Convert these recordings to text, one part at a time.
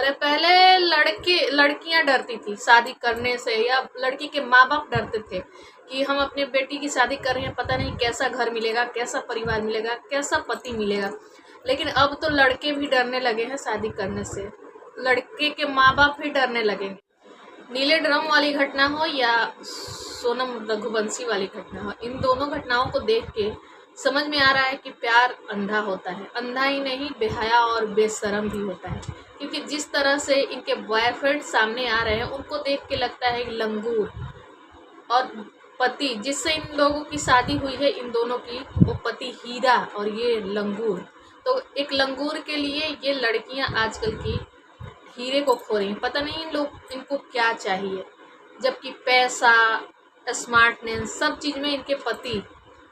और पहले लड़के लड़कियां डरती थी शादी करने से, या लड़की के माँ बाप डरते थे कि हम अपनी बेटी की शादी कर रहे हैं, पता नहीं कैसा घर मिलेगा, कैसा परिवार मिलेगा, कैसा पति मिलेगा। लेकिन अब तो लड़के भी डरने लगे हैं शादी करने से, लड़के के माँ बाप भी डरने लगे। नीले ड्रम वाली घटना हो या सोनम रघुवंशी वाली घटना हो, इन दोनों घटनाओं को देख के समझ में आ रहा है कि प्यार अंधा होता है। अंधा ही नहीं, बेहया और बेशरम भी होता है। क्योंकि जिस तरह से इनके बॉयफ्रेंड सामने आ रहे हैं, उनको देख के लगता है लंगूर। और पति जिससे इन लोगों की शादी हुई है, इन दोनों की, वो पति हीरा और ये लंगूर। तो एक लंगूर के लिए ये लड़कियां आजकल की हीरे को खो रही हैं। पता नहीं इनको क्या चाहिए, जबकि पैसा, स्मार्टनेस, सब चीज़ में इनके पति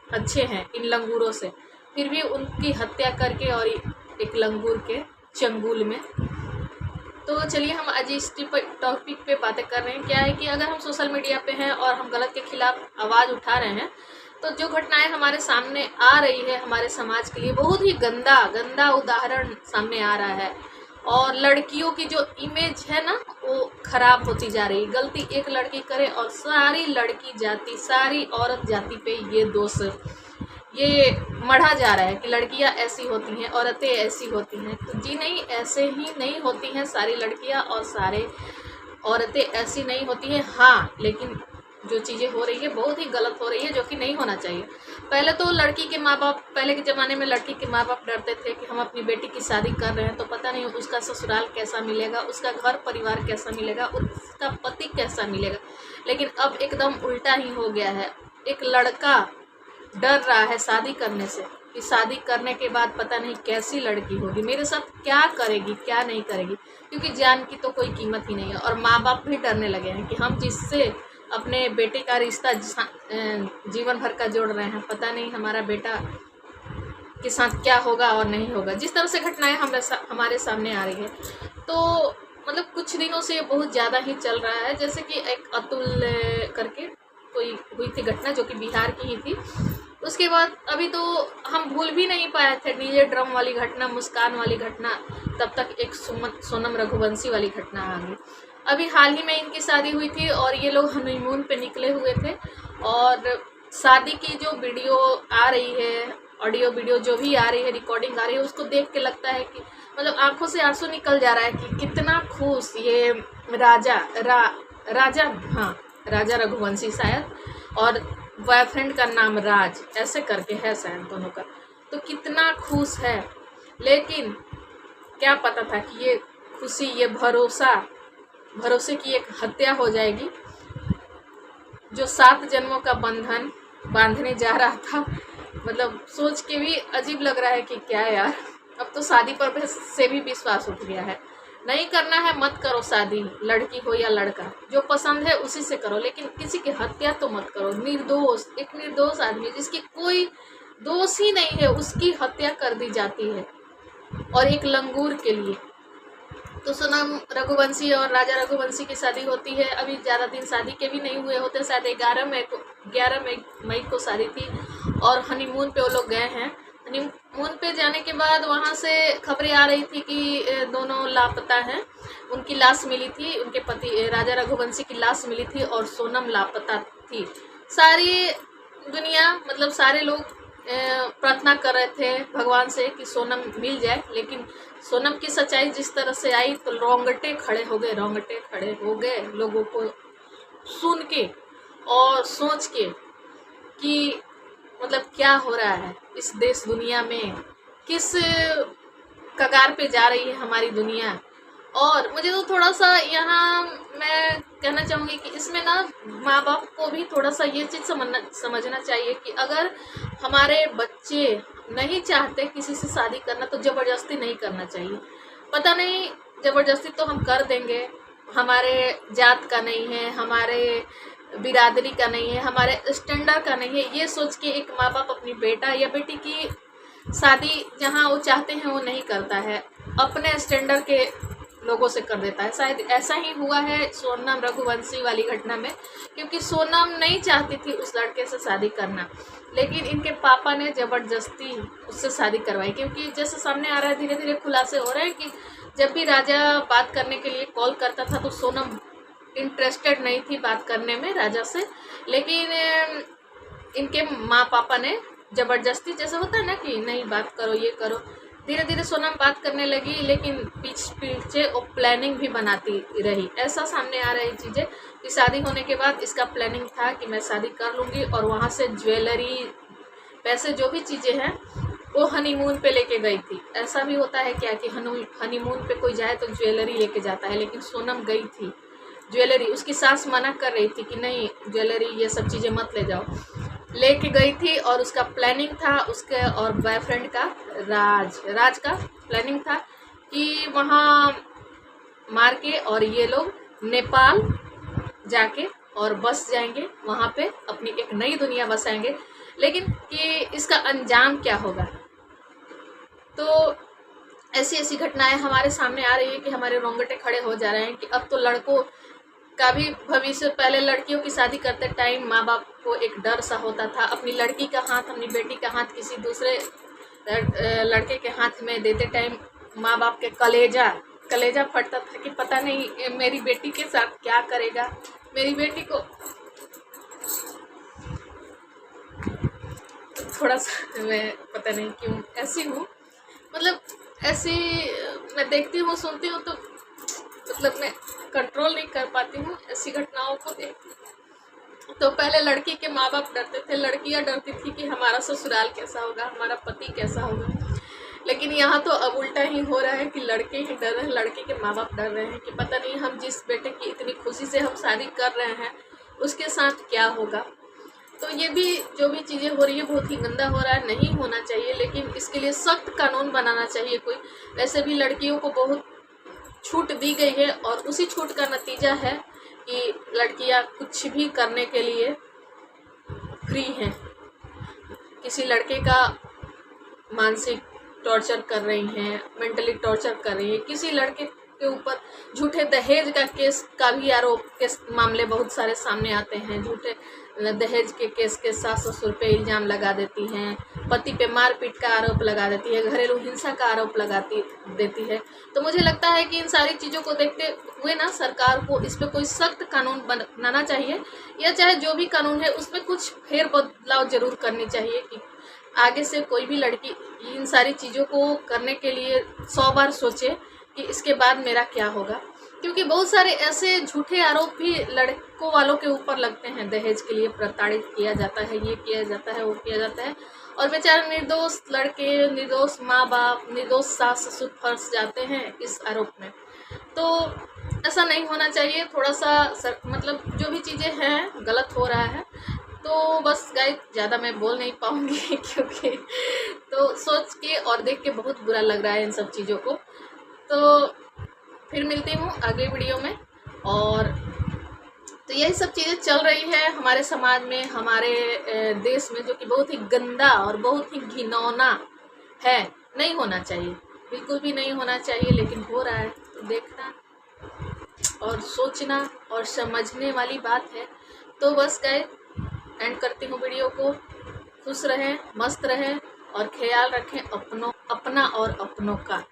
अच्छे हैं इन लंगूरों से, फिर भी उनकी हत्या करके और एक लंगूर के चंगुल में। तो चलिए हम आज इस टॉपिक पे बातें कर रहे हैं। क्या है कि अगर हम सोशल मीडिया पे हैं और हम गलत के खिलाफ आवाज़ उठा रहे हैं, तो जो घटनाएं हमारे सामने आ रही है हमारे समाज के लिए बहुत ही गंदा उदाहरण सामने आ रहा है। और लड़कियों की जो इमेज है ना, वो खराब होती जा रही है। गलती एक लड़की करे और सारी लड़की जाति, सारी औरत जाति पे ये दोष, ये मढ़ा जा रहा है कि लड़कियां ऐसी होती हैं, औरतें ऐसी होती हैं। तो जी नहीं, ऐसे ही नहीं होती हैं सारी लड़कियां और सारे औरतें ऐसी नहीं होती हैं। हाँ, लेकिन जो चीज़ें हो रही है बहुत ही गलत हो रही है, जो कि नहीं होना चाहिए। पहले तो लड़की के माँ बाप, पहले के ज़माने में लड़की के माँ बाप डरते थे कि हम अपनी बेटी की शादी कर रहे हैं तो पता नहीं उसका ससुराल कैसा मिलेगा, उसका घर परिवार कैसा मिलेगा, उसका पति कैसा मिलेगा। लेकिन अब एकदम उल्टा ही हो गया है। एक लड़का डर रहा है शादी करने से कि शादी करने के बाद पता नहीं कैसी लड़की होगी, मेरे साथ क्या करेगी, क्या नहीं करेगी, क्योंकि जान की तो कोई कीमत ही नहीं है। और माँ बाप भी डरने लगे हैं कि हम जिससे अपने बेटे का रिश्ता जीवन भर का जोड़ रहे हैं, पता नहीं हमारा बेटा के साथ क्या होगा और नहीं होगा। जिस तरह से घटनाएं हमारे सामने आ रही है, तो मतलब कुछ दिनों से बहुत ज़्यादा ही चल रहा है। जैसे कि एक अतुल करके कोई हुई थी घटना, जो कि बिहार की ही थी। उसके बाद अभी तो हम भूल भी नहीं पाए थे नीले ड्रम वाली घटना, मुस्कान वाली घटना, तब तक एक सोनम रघुवंशी वाली घटना आ गई। अभी हाल ही में इनकी शादी हुई थी और ये लोग हनीमून पे निकले हुए थे। और शादी की जो वीडियो आ रही है, ऑडियो वीडियो जो भी आ रही है, रिकॉर्डिंग आ रही है, उसको देख के लगता है कि मतलब आंखों से आंसू निकल जा रहा है कि कितना खुश ये राजा रघुवंशी शायद, और बॉयफ्रेंड का नाम राज ऐसे करके है शायद दोनों का, तो कितना खुश है। लेकिन क्या पता था कि ये खुशी, ये भरोसे की एक हत्या हो जाएगी। जो 7 जन्मों का बंधन बांधने जा रहा था, मतलब सोच के भी अजीब लग रहा है कि क्या यार, अब तो शादी पर से भी विश्वास उठ गया है। नहीं करना है मत करो शादी, लड़की हो या लड़का, जो पसंद है उसी से करो, लेकिन किसी की हत्या तो मत करो। निर्दोष, एक निर्दोष आदमी जिसकी कोई दोष ही नहीं है, उसकी हत्या कर दी जाती है, और एक लंगूर के लिए। तो सोनम रघुवंशी और राजा रघुवंशी की शादी होती है। अभी ज़्यादा दिन शादी के भी नहीं हुए होते, शायद 11 मई को शादी थी, और हनीमून पे वो लोग गए हैं। हनीमून पे जाने के बाद वहाँ से खबरें आ रही थी कि दोनों लापता हैं। उनकी लाश मिली थी, उनके पति राजा रघुवंशी की लाश मिली थी और सोनम लापता थी। सारी दुनिया, मतलब सारे लोग प्रार्थना कर रहे थे भगवान से कि सोनम मिल जाए। लेकिन सोनम की सच्चाई जिस तरह से आई तो रोंगटे खड़े हो गए लोगों को सुन के और सोच के कि मतलब क्या हो रहा है इस देश दुनिया में, किस कगार पे जा रही है हमारी दुनिया। और मुझे तो थोड़ा सा यहाँ मैं कहना चाहूँगी कि इसमें ना माँ बाप को भी थोड़ा सा ये चीज़ समझना चाहिए कि अगर हमारे बच्चे नहीं चाहते किसी से शादी करना तो ज़बरदस्ती नहीं करना चाहिए। पता नहीं ज़बरदस्ती तो हम कर देंगे, हमारे जात का नहीं है, हमारे बिरादरी का नहीं है, हमारे स्टैंडर्ड का नहीं है, ये सोच के एक माँ बाप अपनी बेटा या बेटी की शादी जहाँ वो चाहते हैं वो नहीं करता है, अपने स्टैंडर्ड के लोगों से कर देता है। शायद ऐसा ही हुआ है सोनम रघुवंशी वाली घटना में, क्योंकि सोनम नहीं चाहती थी उस लड़के से शादी करना, लेकिन इनके पापा ने ज़बरदस्ती उससे शादी करवाई। क्योंकि जैसे सामने आ रहा है, धीरे धीरे खुलासे हो रहे हैं कि जब भी राजा बात करने के लिए कॉल करता था तो सोनम इंटरेस्टेड नहीं थी बात करने में राजा से, लेकिन इनके माँ पापा ने ज़बरदस्ती, जैसे होता है ना कि नहीं बात करो ये करो, धीरे धीरे सोनम बात करने लगी, लेकिन पीछे वो प्लानिंग भी बनाती रही। ऐसा सामने आ रही चीज़ें कि शादी होने के बाद इसका प्लानिंग था कि मैं शादी कर लूँगी और वहाँ से ज्वेलरी, पैसे, जो भी चीज़ें हैं वो हनीमून पे लेके गई थी। ऐसा भी होता है क्या कि हनीमून पे कोई जाए तो ज्वेलरी लेके जाता है, लेकिन सोनम गई थी ज्वेलरी, उसकी सास मना कर रही थी कि नहीं ज्वेलरी ये सब चीज़ें मत ले जाओ, लेके गई थी। और उसका प्लानिंग था, उसके और बॉयफ्रेंड का राज का प्लानिंग था कि वहाँ मार के और ये लोग नेपाल जाके और बस जाएंगे, वहाँ पे अपनी एक नई दुनिया बसाएंगे। लेकिन कि इसका अंजाम क्या होगा, तो ऐसी ऐसी घटनाएं हमारे सामने आ रही है कि हमारे रोंगटे खड़े हो जा रहे हैं कि अब तो लड़कों का भी भविष्य, पहले लड़कियों की शादी करते टाइम माँ बाप को एक डर सा होता था, अपनी लड़की का हाथ, अपनी बेटी का हाथ किसी दूसरे लड़के के हाथ में देते टाइम माँ बाप के कलेजा फटता था कि पता नहीं मेरी बेटी के साथ क्या करेगा, मेरी बेटी को। थोड़ा सा मैं पता नहीं क्यों ऐसी हूँ, मतलब ऐसी मैं देखती हूँ सुनती हूँ तो मतलब मैं कंट्रोल नहीं कर पाती हूँ ऐसी घटनाओं को देख। तो पहले लड़की के माँ बाप डरते थे, लड़कियाँ डरती थी कि हमारा ससुराल कैसा होगा, हमारा पति कैसा होगा। लेकिन यहाँ तो अब उल्टा ही हो रहा है कि लड़के ही डर रहे हैं, लड़के के माँ बाप डर रहे हैं कि पता नहीं हम जिस बेटे की इतनी खुशी से हम शादी कर रहे हैं उसके साथ क्या होगा। तो ये भी जो भी चीज़ें हो रही है बहुत ही गंदा हो रहा है, नहीं होना चाहिए, लेकिन इसके लिए सख्त कानून बनाना चाहिए कोई। वैसे भी लड़कियों को बहुत छूट दी गई है और उसी छूट का नतीजा है कि लड़कियां कुछ भी करने के लिए फ्री हैं। किसी लड़के का मानसिक टॉर्चर कर रही हैं, मेंटली टॉर्चर कर रही हैं, किसी लड़के के ऊपर झूठे दहेज का केस का भी आरोप के मामले बहुत सारे सामने आते हैं। झूठे दहेज के केस के सास ससुर पे इल्ज़ाम लगा देती हैं, पति पे मारपीट का आरोप लगा देती है, घरेलू हिंसा का आरोप देती है। तो मुझे लगता है कि इन सारी चीज़ों को देखते हुए ना सरकार को इस पर कोई सख्त कानून बनाना चाहिए, या चाहे जो भी कानून है उसमें कुछ फेर बदलाव जरूर करनी चाहिए कि आगे से कोई भी लड़की इन सारी चीज़ों को करने के लिए 100 बार सोचे कि इसके बाद मेरा क्या होगा। क्योंकि बहुत सारे ऐसे झूठे आरोप भी लड़कों वालों के ऊपर लगते हैं, दहेज के लिए प्रताड़ित किया जाता है, ये किया जाता है, वो किया जाता है, और बेचारे निर्दोष लड़के, निर्दोष माँ बाप, निर्दोष सास ससुर फंस जाते हैं इस आरोप में। तो ऐसा नहीं होना चाहिए। थोड़ा सा मतलब जो भी चीज़ें हैं गलत हो रहा है, तो बस गाइस ज़्यादा मैं बोल नहीं पाऊँगी क्योंकि तो सोच के और देख के बहुत बुरा लग रहा है इन सब चीज़ों को। तो फिर मिलती हूँ अगले वीडियो में। और तो यही सब चीज़ें चल रही है हमारे समाज में, हमारे देश में, जो कि बहुत ही गंदा और बहुत ही घिनौना है। नहीं होना चाहिए, बिल्कुल भी नहीं होना चाहिए, लेकिन हो रहा है। तो देखना और सोचना और समझने वाली बात है। तो बस गाइस एंड करती हूँ वीडियो को। खुश रहें, मस्त रहें और ख्याल रखें अपना और अपनों का।